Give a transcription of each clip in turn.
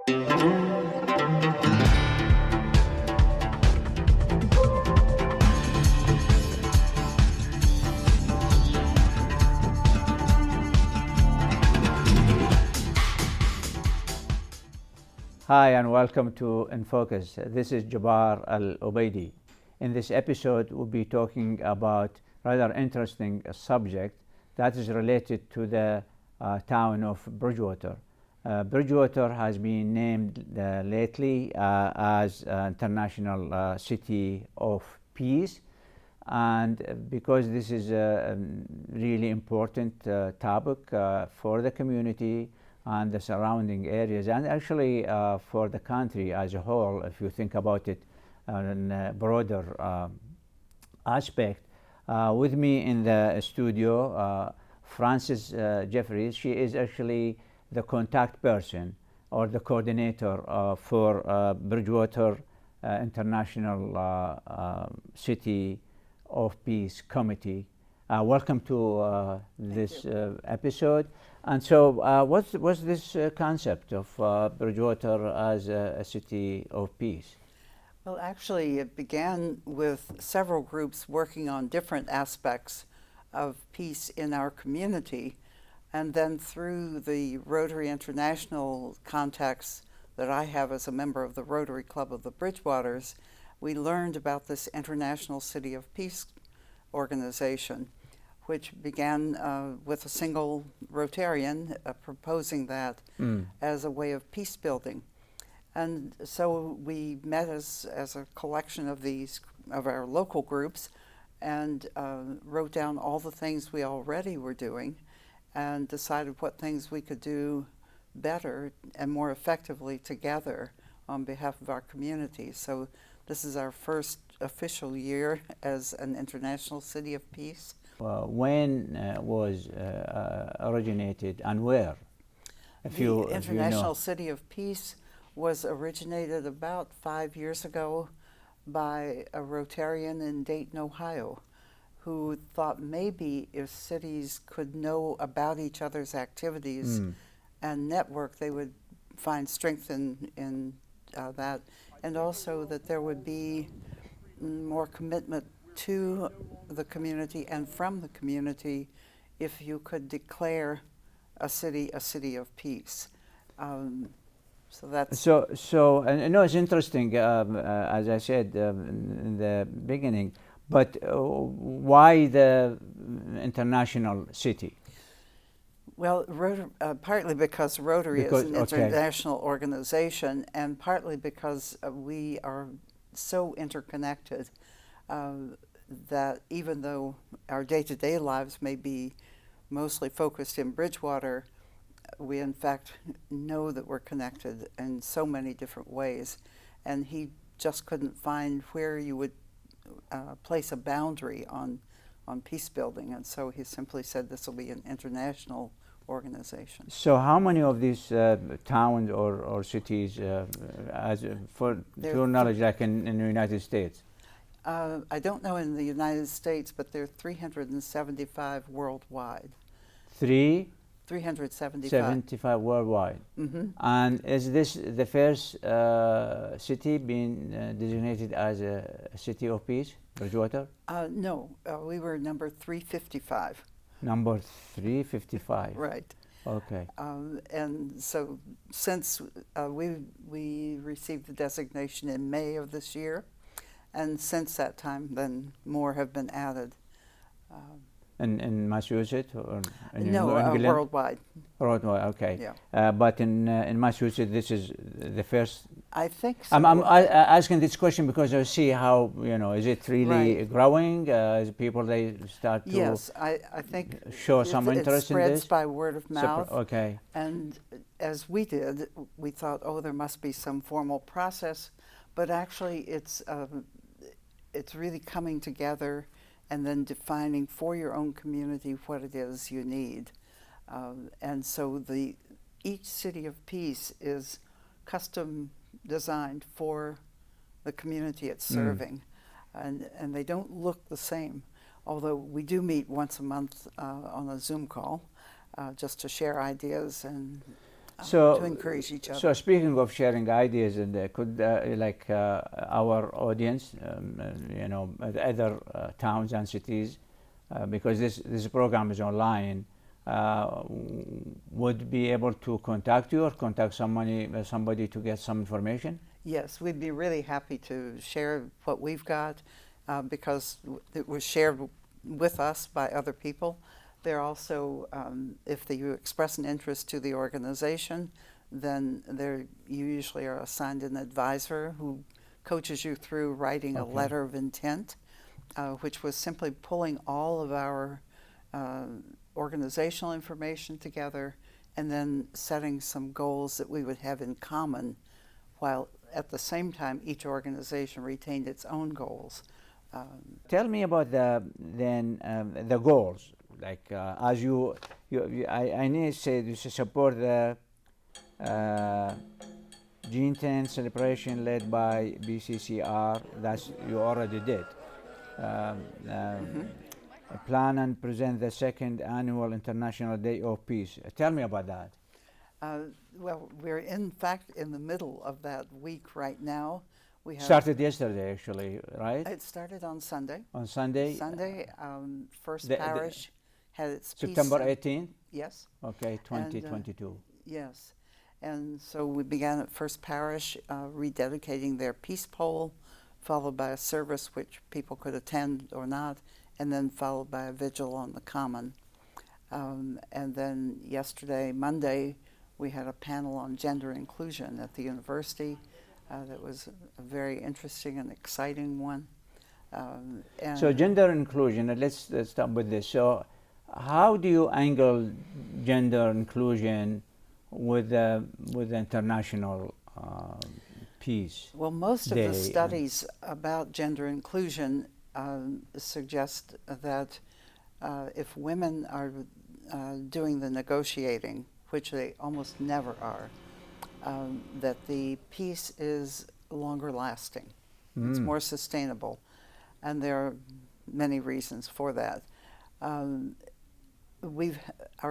Hi and welcome to InFocus. This is Jabbar Al-Ubaidi. In this episode, we'll be talking about a rather interesting subject that is related to the town of Bridgewater. Bridgewater has been named lately as International City of Peace, and because this is a really important topic for the community and the surrounding areas, and actually for the country as a whole, if you think about it in a broader aspect. With me in the studio, Frances Jeffries. She is actually the contact person or the coordinator for Bridgewater International City of Peace Committee. Welcome to this episode. And so what's this concept of Bridgewater as a city of peace? Well, actually, it began with several groups working on different aspects of peace in our community. And then through the Rotary International contacts that I have as a member of the Rotary Club of the Bridgewaters, we learned about this International City of Peace organization, which began with a single Rotarian proposing that as a way of peace building. And so we met as a collection of our local groups and wrote down all the things we already were doing and decided what things we could do better and more effectively together on behalf of our community. So this is our first official year as an International City of Peace. When was originated and where? The International City of Peace was originated about 5 years ago by a Rotarian in Dayton, Ohio, who thought maybe if cities could know about each other's activities and network, they would find strength in that, and also that there would be more commitment to the community and from the community if you could declare a city of peace. So that's so and I know it's interesting, as I said in the beginning, but why the international city? Well, partly because Rotary is an international organization, and partly because we are so interconnected that even though our day-to-day lives may be mostly focused in Bridgewater, we in fact know that we're connected in so many different ways. And he just couldn't find where you would place a boundary on peace building, and so he simply said this will be an international organization. So how many of these towns or cities, for your knowledge, like in the United States? I don't know in the United States, but there are 375 worldwide. 375 worldwide. And is this the first city being designated as a city of peace, Bridgewater? No, we were number 355. Number 355. Right. Okay. And so since we received the designation in May of this year, and since that time, then more have been added. In Massachusetts or no, worldwide. Worldwide, okay. Yeah. But in Massachusetts, this is the first. I think so. I'm asking this question because I see how, is it really growing? As people they start to yes, I think show some interest in this. It spreads by word of mouth. Okay. And as we did, we thought, there must be some formal process, but actually it's really coming together and then defining for your own community what it is you need. And so each City of Peace is custom designed for the community it's serving. And they don't look the same, although we do meet once a month on a Zoom call just to share ideas. to encourage each other. So speaking of sharing ideas, and could our audience, other towns and cities, because this program is online, would be able to contact you or contact somebody to get some information? Yes, we'd be really happy to share what we've got because it was shared with us by other people. They're also, if you express an interest to the organization, then you usually are assigned an advisor who coaches you through writing a letter of intent, which was simply pulling all of our organizational information together and then setting some goals that we would have in common, while at the same time each organization retained its own goals. Tell me about the goals. Like as I need to say you should support the Gene 10 celebration led by BCCR. That's you already did. Plan and present the second annual International Day of Peace. Tell me about that. Well, we're in fact in the middle of that week right now. We started yesterday, actually, right? It started on Sunday. On Sunday? Sunday, First Parish had its September peace 18th? Yes. Okay, 2022. Yes. And so we began at First Parish rededicating their peace pole, followed by a service which people could attend or not, and then followed by a vigil on the Common. And then yesterday, Monday, we had a panel on gender inclusion at the university. That was a very interesting and exciting one. So gender inclusion, let's start with this. So how do you angle gender inclusion with the international peace? Well, most Day of the studies about gender inclusion suggest that if women are doing the negotiating, which they almost never are, that the peace is longer lasting. It's more sustainable. And there are many reasons for that. Our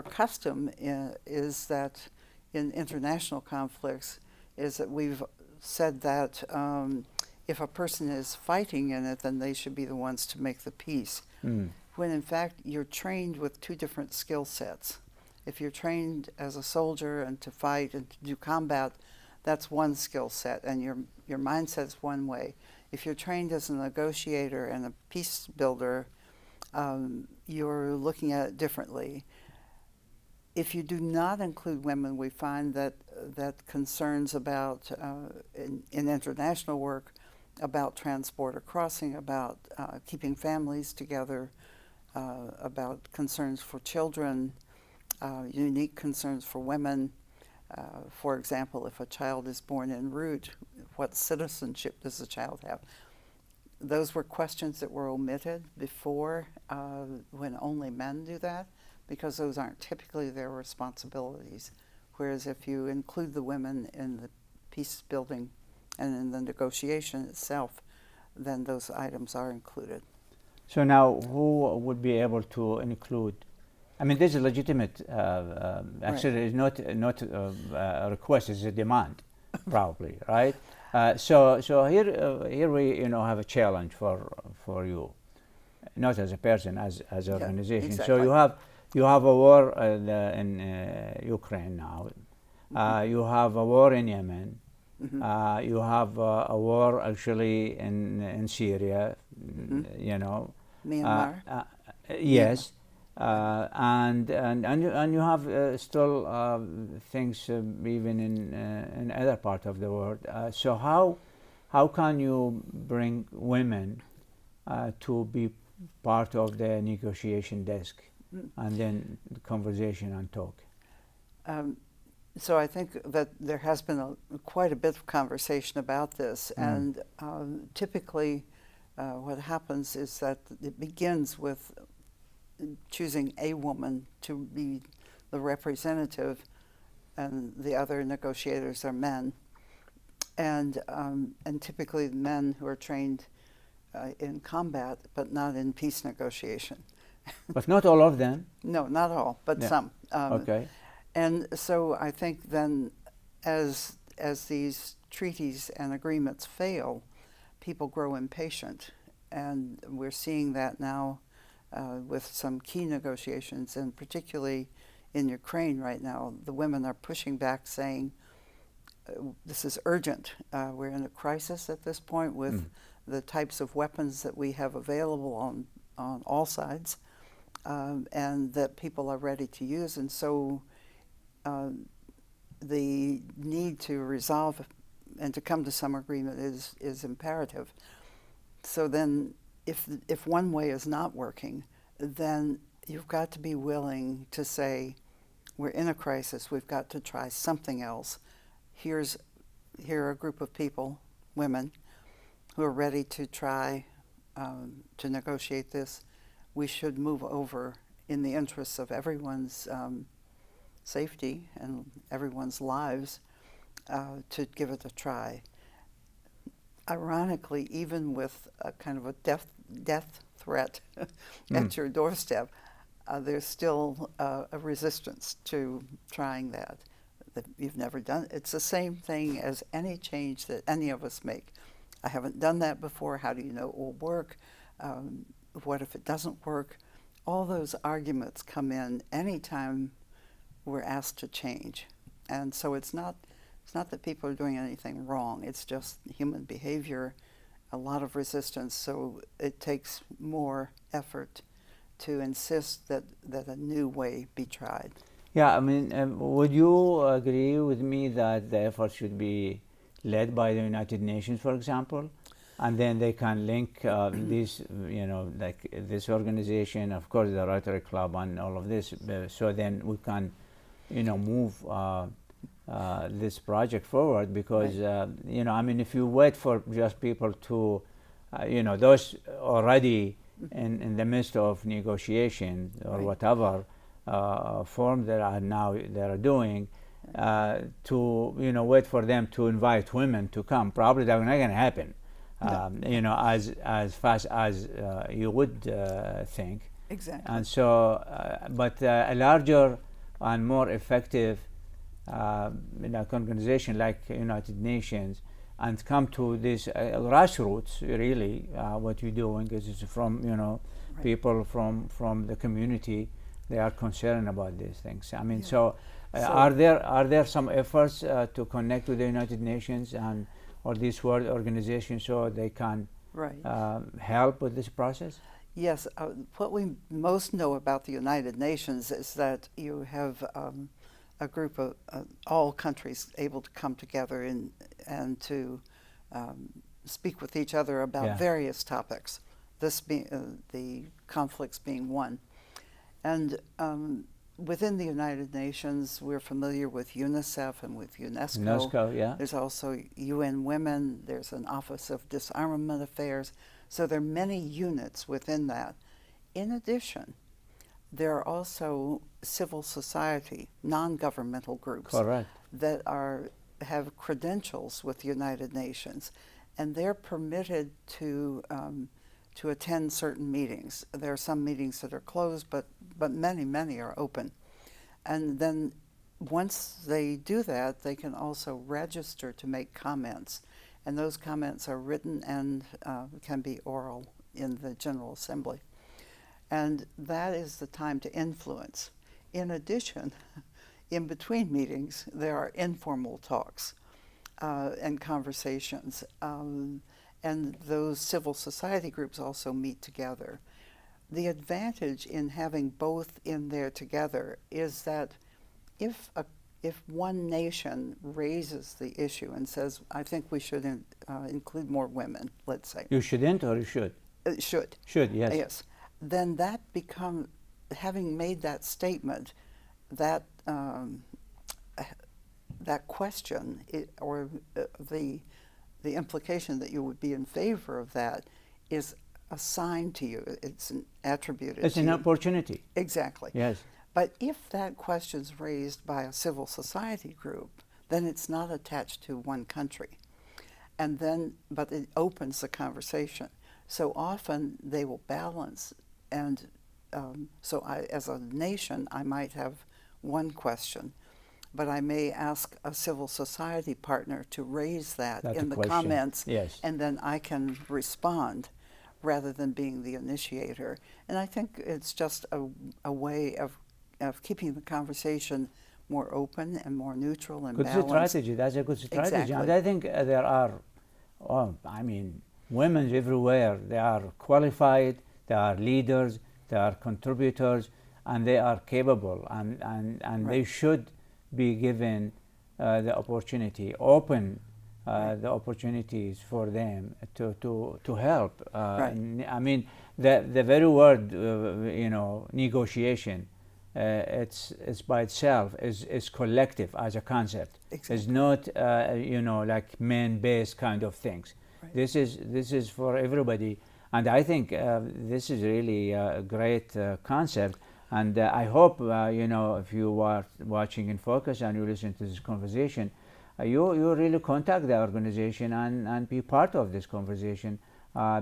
custom is that in international conflicts is that we've said that if a person is fighting in it, then they should be the ones to make the peace. When in fact you're trained with two different skill sets. If you're trained as a soldier and to fight and to do combat, that's one skill set, and your mindset's one way. If you're trained as a negotiator and a peace builder, you're looking at it differently. If you do not include women, we find that concerns about, in international work, about trans-border crossing, about keeping families together, about concerns for children, unique concerns for women. For example, if a child is born en route, what citizenship does the child have? Those were questions that were omitted before, when only men do that, because those aren't typically their responsibilities. Whereas if you include the women in the peace building and in the negotiation itself, then those items are included. So now, who would be able to include? I mean, this is legitimate. Actually, it's not a request; it's a demand, probably, right? So here we have a challenge for you, not as a person, as an organization. Exactly. So you have a war in Ukraine now. You have a war in Yemen. You have a war actually in Syria. Myanmar. Yes. And you have still things even in other parts of the world. So how can you bring women to be part of the negotiation desk and then the conversation and talk? So I think that there has been quite a bit of conversation about this, and typically what happens is that it begins with choosing a woman to be the representative, and the other negotiators are men, and typically men who are trained in combat, but not in peace negotiation. But not all of them. No, not all, but some. Okay. And so I think then as these treaties and agreements fail, people grow impatient. And we're seeing that now with some key negotiations, and particularly in Ukraine right now, the women are pushing back saying, this is urgent. We're in a crisis at this point with the types of weapons that we have available on all sides, and that people are ready to use. And so the need to resolve and to come to some agreement is imperative. So then if one way is not working, then you've got to be willing to say, we're in a crisis, we've got to try something else. Here are a group of people, women, who are ready to try to negotiate this. We should move over in the interests of everyone's safety and everyone's lives to give it a try. Ironically, even with a kind of a death threat at your doorstep, there's still a resistance to trying that you've never done. It's the same thing as any change that any of us make. I haven't done that before. How do you know it will work? What if it doesn't work? All those arguments come in anytime we're asked to change. And so it's not that people are doing anything wrong. It's just human behavior, a lot of resistance. So it takes more effort to insist that a new way be tried. Yeah, I mean, would you agree with me that the effort should be led by the United Nations, for example, and then they can link these, like this organization, of course, the Rotary Club, and all of this, so then we can, move this project forward? Because right. I mean, if you wait for just people to, those already in the midst of negotiation or right. whatever. Form that are doing to wait for them to invite women to come. Probably that's not going to happen, no. As fast as you would think. Exactly. And so, but a larger and more effective organization like United Nations, and come to this grassroots. Really, what you're doing is from right. people from the community. They are concerned about these things. I mean, yeah. so are there some efforts to connect with the United Nations or these world organizations so they can right. Help with this process? Yes. What we most know about the United Nations is that you have a group of all countries able to come together and to speak with each other about yeah. various topics. This being the conflicts being one. And within the United Nations, we're familiar with UNICEF and with UNESCO. UNESCO, yeah. There's also UN Women. There's an Office of Disarmament Affairs. So there are many units within that. In addition, there are also civil society, non-governmental groups Correct. that have credentials with the United Nations, and they're permitted to attend certain meetings. There are some meetings that are closed, but many are open. And then once they do that, they can also register to make comments. And those comments are written and can be oral in the General Assembly. And that is the time to influence. In addition, in between meetings, there are informal talks and conversations. And those civil society groups also meet together. The advantage in having both in there together is that if one nation raises the issue and says, I think we should include more women, let's say. You shouldn't, or you should? Should. Should, yes. Yes. Then that becomes, having made that statement, that question, or the implication that you would be in favor of that is assigned to you. It's an attribute. It's an opportunity. Exactly. Yes. But if that question's raised by a civil society group, then it's not attached to one country. But it opens the conversation. So often they will balance. And so as a nation, I might have one question, but I may ask a civil society partner to raise that That's in a the question. comments, Yes. and then I can respond rather than being the initiator. And I think it's just a way of keeping the conversation more open and more neutral and Good balanced. strategy. That's a good strategy. Exactly. And I think there are, I mean, women everywhere. They are qualified, they are leaders, they are contributors, and they are capable, and Right. they should be given the opportunity, open Right. the opportunities for them to help. Right. I mean, the very word, negotiation, it's by itself is collective as a concept. It's Exactly. not like man-based kind of things. Right. This is for everybody, and I think this is really a great concept. And I hope if you are watching InFocus and you listen to this conversation, you really contact the organization and be part of this conversation,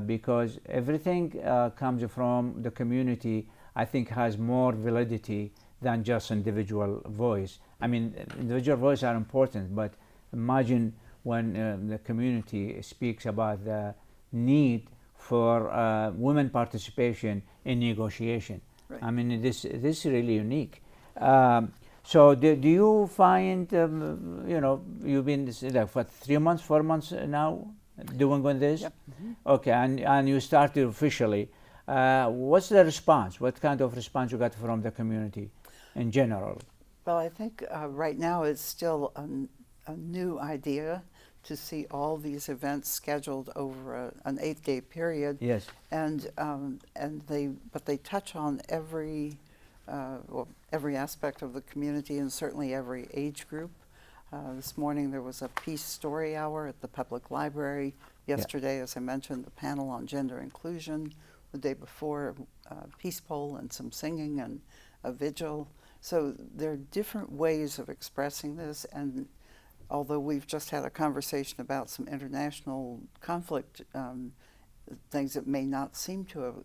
because everything comes from the community. I think has more validity than just individual voice. I mean, individual voices are important, but imagine when the community speaks about the need for women participation in negotiation. Right. I mean, this is really unique. So do you find, you've been like for 3 months, 4 months now doing on this? Yep. Okay, and you started officially. What's the response? What kind of response you got from the community in general? Well, I think right now it's still a new idea to see all these events scheduled over an 8-day period. Yes. And they touch on every aspect of the community and certainly every age group. This morning there was a peace story hour at the public library. Yesterday, as I mentioned, the panel on gender inclusion. The day before, peace poll and some singing and a vigil. So there are different ways of expressing this, and although we've just had a conversation about some international conflict things that may not seem to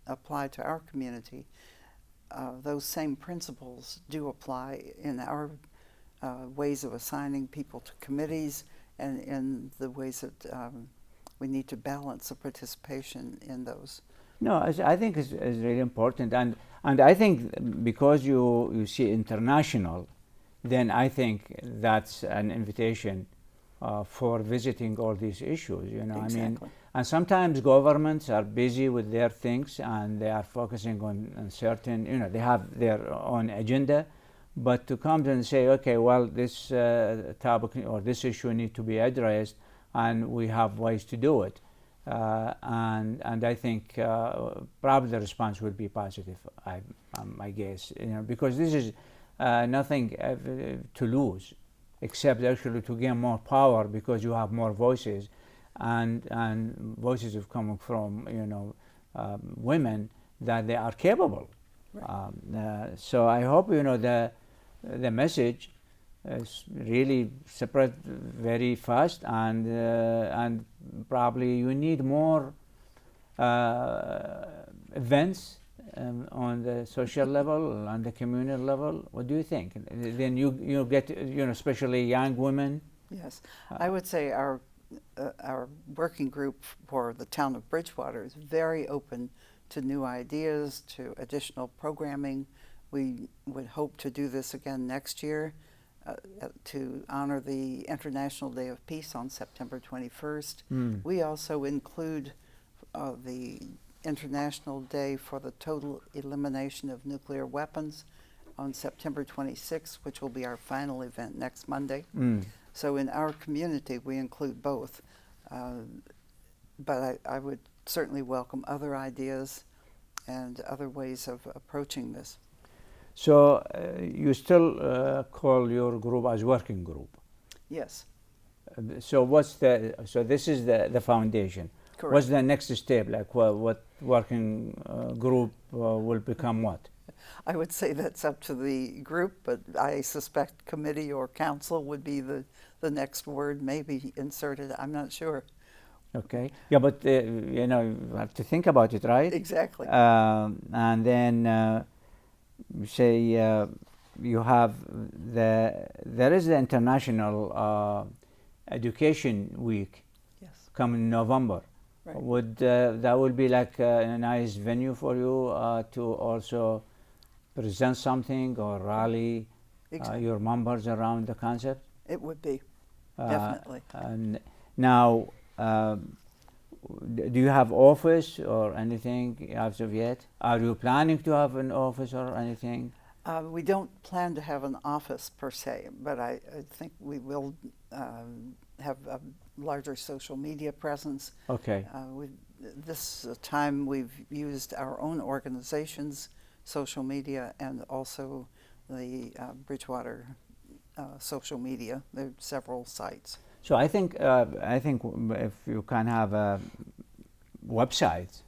apply to our community, those same principles do apply in our ways of assigning people to committees and in the ways that we need to balance the participation in those. No, I think it's really important, and I think because you see international, then I think that's an invitation for visiting all these issues. Exactly. I mean, and sometimes governments are busy with their things and they are focusing on certain, they have their own agenda, but to come and say, okay, well, this topic or this issue need to be addressed, and we have ways to do it. And I think probably the response will be positive, I guess, because this is nothing to lose, except actually to gain more power, because you have more voices, and voices have come from women that they are capable. Right. So I hope the message is really spread very fast, and probably you need more events on the social level, on the communal level. What do you think? Then you get especially young women. Yes, I would say our working group for the town of Bridgewater is very open to new ideas, to additional programming. We would hope to do this again next year to honor the International Day of Peace on September 21st. We also include the International Day for the Total Elimination of Nuclear Weapons on September 26th, which will be our final event next Monday. So in our community, we include both. But I would certainly welcome other ideas and other ways of approaching this. So you still call your group as working group? Yes. So so this is the foundation. Correct. What's the next step? Like what working group will become what? I would say that's up to the group, but I suspect committee or council would be the next word maybe inserted. I'm not sure. Okay. Yeah, but you have to think about it, right? Exactly. And then say you have there is the International Education Week Yes. coming November. Right. Would that would be like a nice venue for you to also present something or rally Exactly. your members around the concept? It would be. Uh, Definitely. And now, do you have office or anything as of yet? Are you planning to have an office or anything? We don't plan to have an office per se, but I think we will have a larger social media presence. Okay. This time we've used our own organization's social media and also the Bridgewater social media. There are several sites. So I think if you can have a website,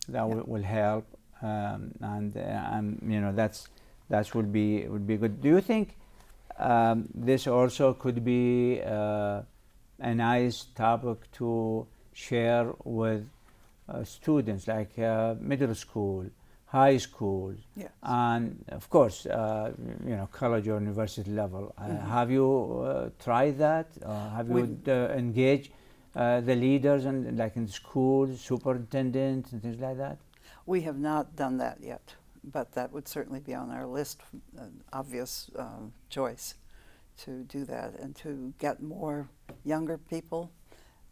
that will help, and you know that would be good. Do you think this also could be a nice topic to share with students, like middle school, high school, Yes. and of course, you know, college or university level? Have you tried that? Have you engaged the leaders and like in schools, superintendents and things like that? We have not done that yet, but that would certainly be on our list, an obvious choice to do that and to get more younger people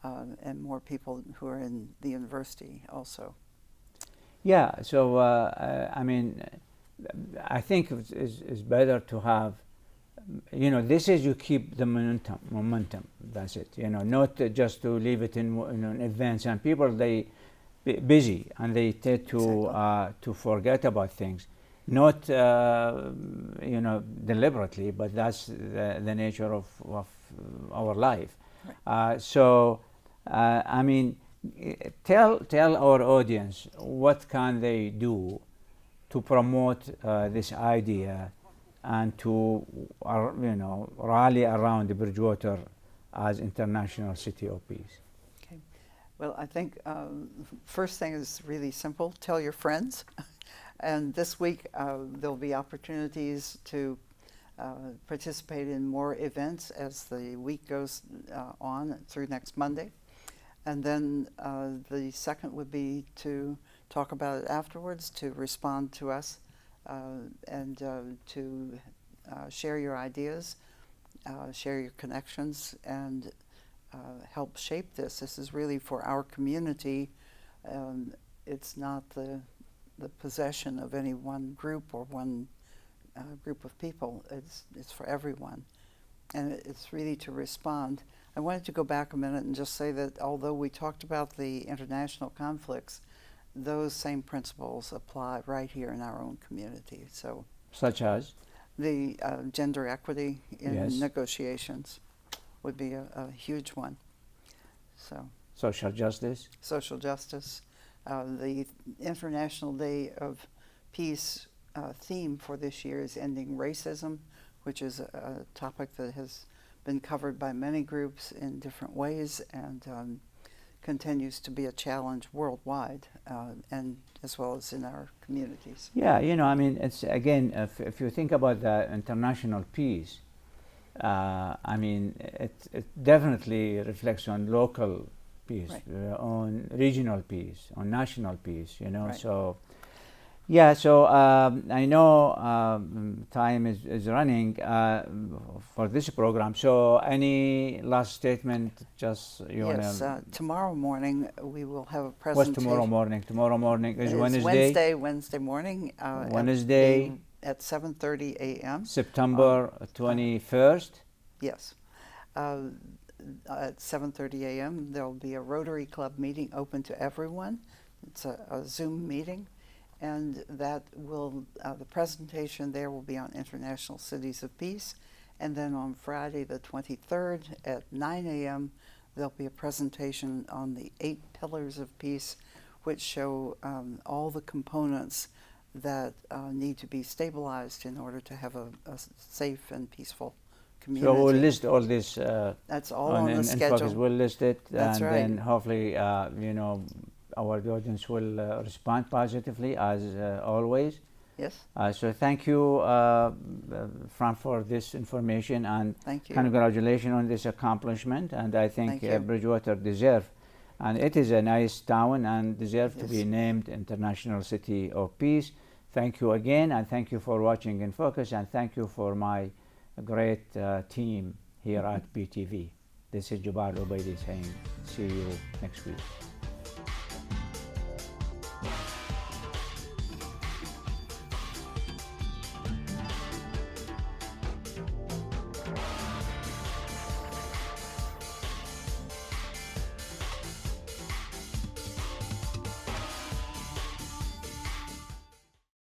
and more people who are in the university also. Yeah, so I mean, I think it's better to have, you know, this is you keep the momentum, that's it, you know, not just to leave it in events, and people, they busy and they tend to forget about things, not you know, deliberately, but that's the nature of our life. Right. I mean, tell our audience what can they do to promote this idea and to you know, rally around the Bridgewater as International City of Peace. Okay. Well, I think first thing is really simple. Tell your friends. And this week there'll be opportunities to participate in more events as the week goes on through next Monday. And then the second would be to talk about it afterwards, to respond to us, and to share your ideas, share your connections, and help shape this. This is really for our community. It's not the possession of any one group or one group of people. It's for everyone. And it's really to respond. I wanted to go back a minute and just say that although we talked about the international conflicts, those same principles apply right here in our own community. So, such as the gender equity in Yes. negotiations would be a huge one. So, social justice. social justice, the International Day of Peace theme for this year is ending racism, which is a topic that has been covered by many groups in different ways and continues to be a challenge worldwide and as well as in our communities. Yeah, you know, I mean, it's again, if you think about the international peace, I mean, it definitely reflects on local peace, Right. On regional peace, on national peace, you know. Right. So, yeah, so I know time is running for this program. So, any last statement? Just you Yes, wanna? tomorrow morning we will have a What's presentation. tomorrow morning? Tomorrow morning is It's Wednesday. Wednesday morning. Wednesday. At 7:30 a.m. September 21st. Yes. At 7:30 a.m. there will be a Rotary Club meeting open to everyone. It's a Zoom meeting, and that will the presentation there will be on International Cities of Peace, and then on Friday the 23rd at 9 a.m. there'll be a presentation on the 8 Pillars of Peace, which show all the components that need to be stabilized in order to have a safe and peaceful community. So we'll list all this. That's all on the schedule. InFocus. We'll list it, That's and right. then hopefully, you know, our audience will respond positively as always. Yes. So thank you, Fran, for this information, and Thank you. congratulations on this accomplishment. And I think Thank you. Bridgewater deserve, and it is a nice town and deserve to Yes. be named International City of Peace. Thank you again, and thank you for watching InFocus, and thank you for my great team here at BTV. This is Jabbar Ubaidi saying, see you next week.